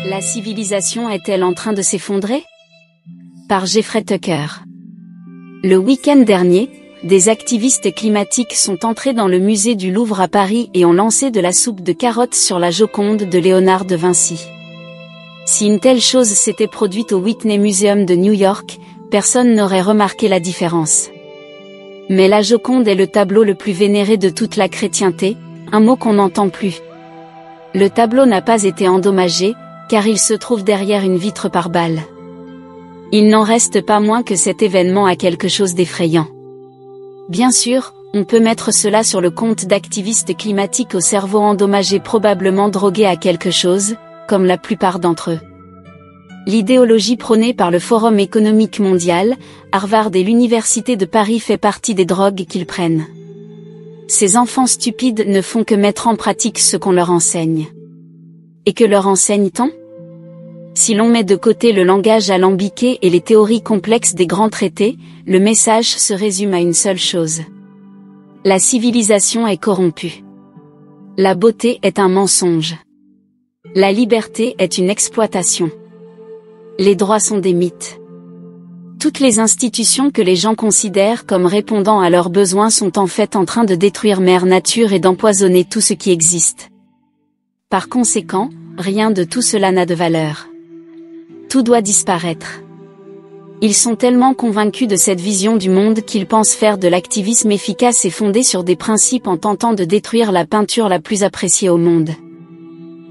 La civilisation est-elle en train de s'effondrer? Par Jeffrey Tucker. Le week-end dernier, des activistes climatiques sont entrés dans le musée du Louvre à Paris et ont lancé de la soupe de carottes sur la Joconde de Léonard de Vinci. Si une telle chose s'était produite au Whitney Museum de New York, personne n'aurait remarqué la différence. Mais la Joconde est le tableau le plus vénéré de toute la chrétienté, un mot qu'on n'entend plus. Le tableau n'a pas été endommagé, car il se trouve derrière une vitre par balle. Il n'en reste pas moins que cet événement a quelque chose d'effrayant. Bien sûr, on peut mettre cela sur le compte d'activistes climatiques au cerveau endommagé, probablement drogués à quelque chose, comme la plupart d'entre eux. L'idéologie prônée par le Forum économique mondial, Harvard et l'Université de Paris fait partie des drogues qu'ils prennent. Ces enfants stupides ne font que mettre en pratique ce qu'on leur enseigne. Et que leur enseigne-t-on? Si l'on met de côté le langage alambiqué et les théories complexes des grands traités, le message se résume à une seule chose. La civilisation est corrompue. La beauté est un mensonge. La liberté est une exploitation. Les droits sont des mythes. Toutes les institutions que les gens considèrent comme répondant à leurs besoins sont en fait en train de détruire Mère Nature et d'empoisonner tout ce qui existe. Par conséquent, rien de tout cela n'a de valeur. Tout doit disparaître. Ils sont tellement convaincus de cette vision du monde qu'ils pensent faire de l'activisme efficace et fondé sur des principes en tentant de détruire la peinture la plus appréciée au monde.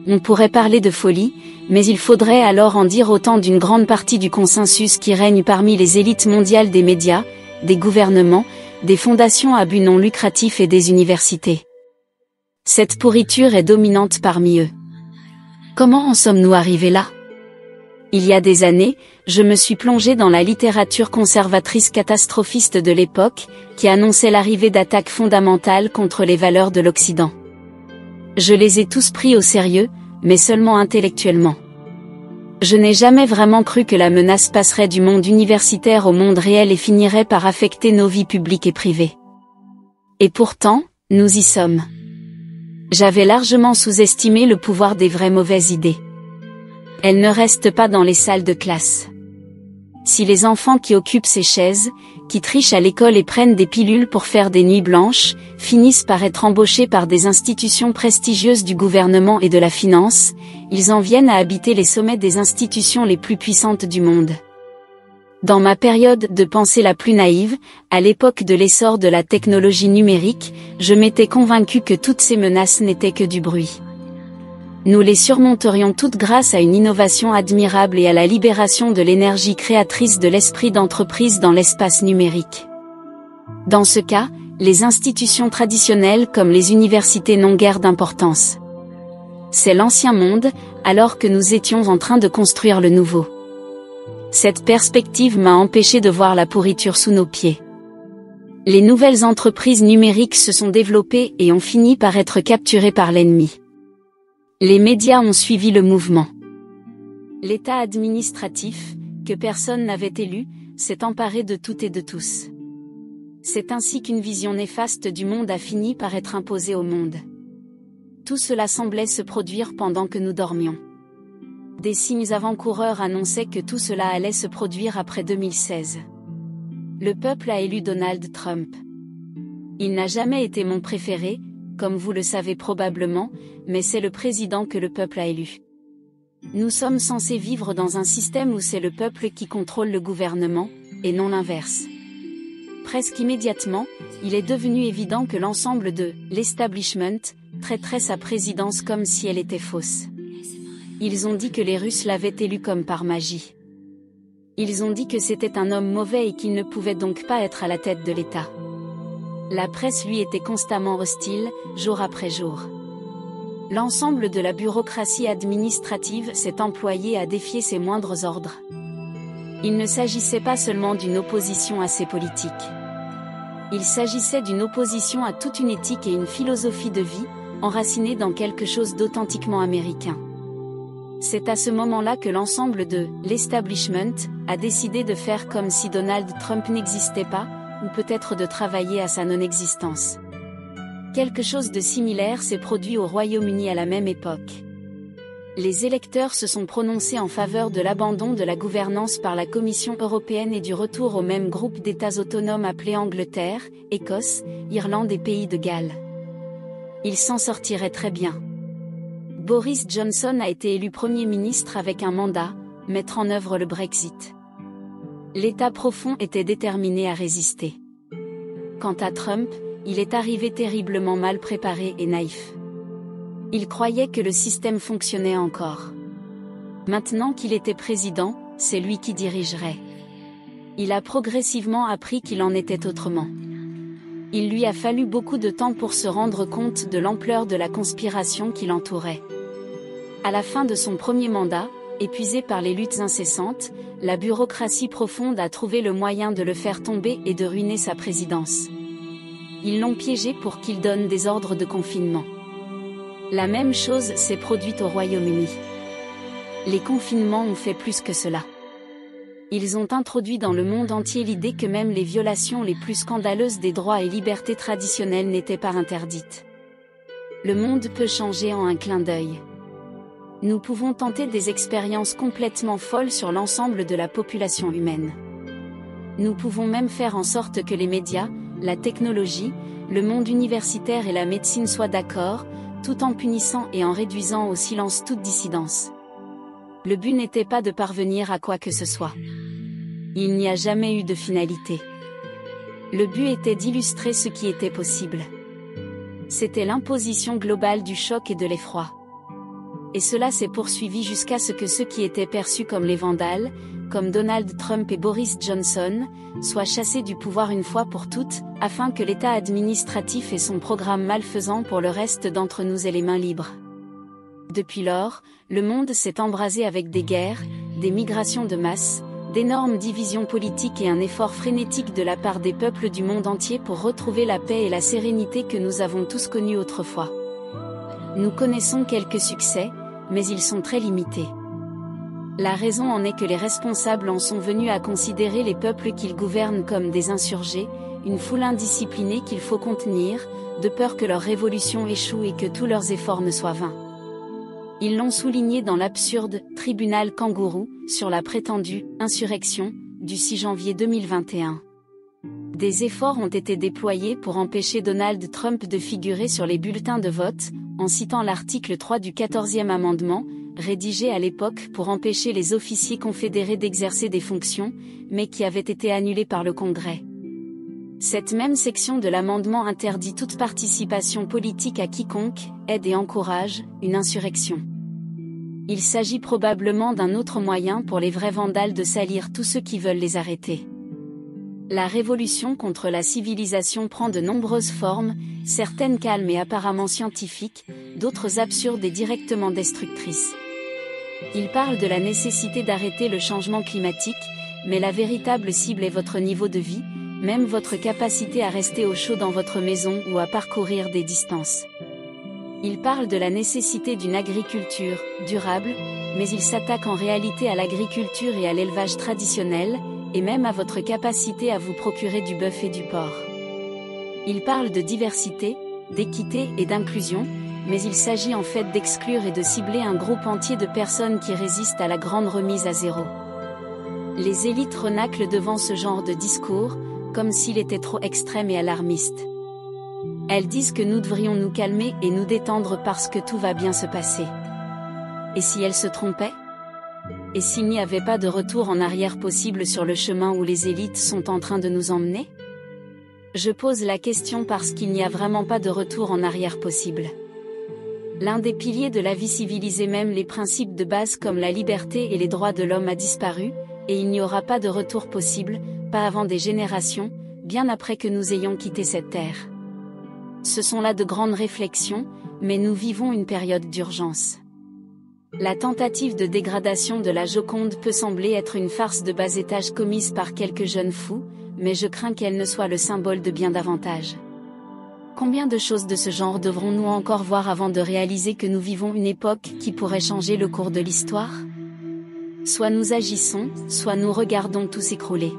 On pourrait parler de folie, mais il faudrait alors en dire autant d'une grande partie du consensus qui règne parmi les élites mondiales des médias, des gouvernements, des fondations à but non lucratif et des universités. Cette pourriture est dominante parmi eux. Comment en sommes-nous arrivés là? Il y a des années, je me suis plongé dans la littérature conservatrice catastrophiste de l'époque, qui annonçait l'arrivée d'attaques fondamentales contre les valeurs de l'Occident. Je les ai tous pris au sérieux, mais seulement intellectuellement. Je n'ai jamais vraiment cru que la menace passerait du monde universitaire au monde réel et finirait par affecter nos vies publiques et privées. Et pourtant, nous y sommes. J'avais largement sous-estimé le pouvoir des vraies mauvaises idées. Elles ne restent pas dans les salles de classe. Si les enfants qui occupent ces chaises, qui trichent à l'école et prennent des pilules pour faire des nuits blanches, finissent par être embauchés par des institutions prestigieuses du gouvernement et de la finance, ils en viennent à habiter les sommets des institutions les plus puissantes du monde. Dans ma période de pensée la plus naïve, à l'époque de l'essor de la technologie numérique, je m'étais convaincu que toutes ces menaces n'étaient que du bruit. Nous les surmonterions toutes grâce à une innovation admirable et à la libération de l'énergie créatrice de l'esprit d'entreprise dans l'espace numérique. Dans ce cas, les institutions traditionnelles comme les universités n'ont guère d'importance. C'est l'ancien monde, alors que nous étions en train de construire le nouveau. Cette perspective m'a empêché de voir la pourriture sous nos pieds. Les nouvelles entreprises numériques se sont développées et ont fini par être capturées par l'ennemi. Les médias ont suivi le mouvement. L'État administratif, que personne n'avait élu, s'est emparé de tout et de tous. C'est ainsi qu'une vision néfaste du monde a fini par être imposée au monde. Tout cela semblait se produire pendant que nous dormions. Des signes avant-coureurs annonçaient que tout cela allait se produire après 2016. Le peuple a élu Donald Trump. Il n'a jamais été mon préféré, comme vous le savez probablement, mais c'est le président que le peuple a élu. Nous sommes censés vivre dans un système où c'est le peuple qui contrôle le gouvernement, et non l'inverse. Presque immédiatement, il est devenu évident que l'ensemble de l'establishment traiterait sa présidence comme si elle était fausse. Ils ont dit que les Russes l'avaient élu comme par magie. Ils ont dit que c'était un homme mauvais et qu'il ne pouvait donc pas être à la tête de l'État. La presse lui était constamment hostile, jour après jour. L'ensemble de la bureaucratie administrative s'est employé à défier ses moindres ordres. Il ne s'agissait pas seulement d'une opposition à ses politiques. Il s'agissait d'une opposition à toute une éthique et une philosophie de vie, enracinée dans quelque chose d'authentiquement américain. C'est à ce moment-là que l'ensemble de l'establishment a décidé de faire comme si Donald Trump n'existait pas, ou peut-être de travailler à sa non-existence. Quelque chose de similaire s'est produit au Royaume-Uni à la même époque. Les électeurs se sont prononcés en faveur de l'abandon de la gouvernance par la Commission européenne et du retour au même groupe d'États autonomes appelés Angleterre, Écosse, Irlande et Pays de Galles. Ils s'en sortiraient très bien. Boris Johnson a été élu Premier ministre avec un mandat, mettre en œuvre le Brexit. L'État profond était déterminé à résister. Quant à Trump, il est arrivé terriblement mal préparé et naïf. Il croyait que le système fonctionnait encore. Maintenant qu'il était président, c'est lui qui dirigerait. Il a progressivement appris qu'il en était autrement. Il lui a fallu beaucoup de temps pour se rendre compte de l'ampleur de la conspiration qui l'entourait. À la fin de son premier mandat, épuisé par les luttes incessantes, la bureaucratie profonde a trouvé le moyen de le faire tomber et de ruiner sa présidence. Ils l'ont piégé pour qu'il donne des ordres de confinement. La même chose s'est produite au Royaume-Uni. Les confinements ont fait plus que cela. Ils ont introduit dans le monde entier l'idée que même les violations les plus scandaleuses des droits et libertés traditionnelles n'étaient pas interdites. Le monde peut changer en un clin d'œil. Nous pouvons tenter des expériences complètement folles sur l'ensemble de la population humaine. Nous pouvons même faire en sorte que les médias, la technologie, le monde universitaire et la médecine soient d'accord, tout en punissant et en réduisant au silence toute dissidence. Le but n'était pas de parvenir à quoi que ce soit. Il n'y a jamais eu de finalité. Le but était d'illustrer ce qui était possible. C'était l'imposition globale du choc et de l'effroi. Et cela s'est poursuivi jusqu'à ce que ceux qui étaient perçus comme les vandales, comme Donald Trump et Boris Johnson, soient chassés du pouvoir une fois pour toutes, afin que l'État administratif et son programme malfaisant pour le reste d'entre nous aient les mains libres. Depuis lors, le monde s'est embrasé avec des guerres, des migrations de masse, d'énormes divisions politiques et un effort frénétique de la part des peuples du monde entier pour retrouver la paix et la sérénité que nous avons tous connus autrefois. Nous connaissons quelques succès, mais ils sont très limités. La raison en est que les responsables en sont venus à considérer les peuples qu'ils gouvernent comme des insurgés, une foule indisciplinée qu'il faut contenir, de peur que leur révolution échoue et que tous leurs efforts ne soient vains. Ils l'ont souligné dans l'absurde « Tribunal Kangourou » sur la prétendue « insurrection » du 6 janvier 2021. Des efforts ont été déployés pour empêcher Donald Trump de figurer sur les bulletins de vote, en citant l'article 3 du 14e amendement, rédigé à l'époque pour empêcher les officiers confédérés d'exercer des fonctions, mais qui avait été annulé par le Congrès. Cette même section de l'amendement interdit toute participation politique à quiconque aide et encourage une insurrection. Il s'agit probablement d'un autre moyen pour les vrais vandales de salir tous ceux qui veulent les arrêter. La révolution contre la civilisation prend de nombreuses formes, certaines calmes et apparemment scientifiques, d'autres absurdes et directement destructrices. Il parle de la nécessité d'arrêter le changement climatique, mais la véritable cible est votre niveau de vie, même votre capacité à rester au chaud dans votre maison ou à parcourir des distances. Il parle de la nécessité d'une agriculture durable, mais il s'attaque en réalité à l'agriculture et à l'élevage traditionnel, et même à votre capacité à vous procurer du bœuf et du porc. Il parle de diversité, d'équité et d'inclusion, mais il s'agit en fait d'exclure et de cibler un groupe entier de personnes qui résistent à la grande remise à zéro. Les élites renâclent devant ce genre de discours, comme s'il était trop extrême et alarmiste. Elles disent que nous devrions nous calmer et nous détendre parce que tout va bien se passer. Et si elles se trompaient ? Et s'il n'y avait pas de retour en arrière possible sur le chemin où les élites sont en train de nous emmener ? Je pose la question parce qu'il n'y a vraiment pas de retour en arrière possible. L'un des piliers de la vie civilisée, même les principes de base comme la liberté et les droits de l'homme, a disparu, et il n'y aura pas de retour possible, pas avant des générations, bien après que nous ayons quitté cette terre. Ce sont là de grandes réflexions, mais nous vivons une période d'urgence. La tentative de dégradation de la Joconde peut sembler être une farce de bas étage commise par quelques jeunes fous, mais je crains qu'elle ne soit le symbole de bien davantage. Combien de choses de ce genre devrons-nous encore voir avant de réaliser que nous vivons une époque qui pourrait changer le cours de l'histoire ? Soit nous agissons, soit nous regardons tout s'écrouler.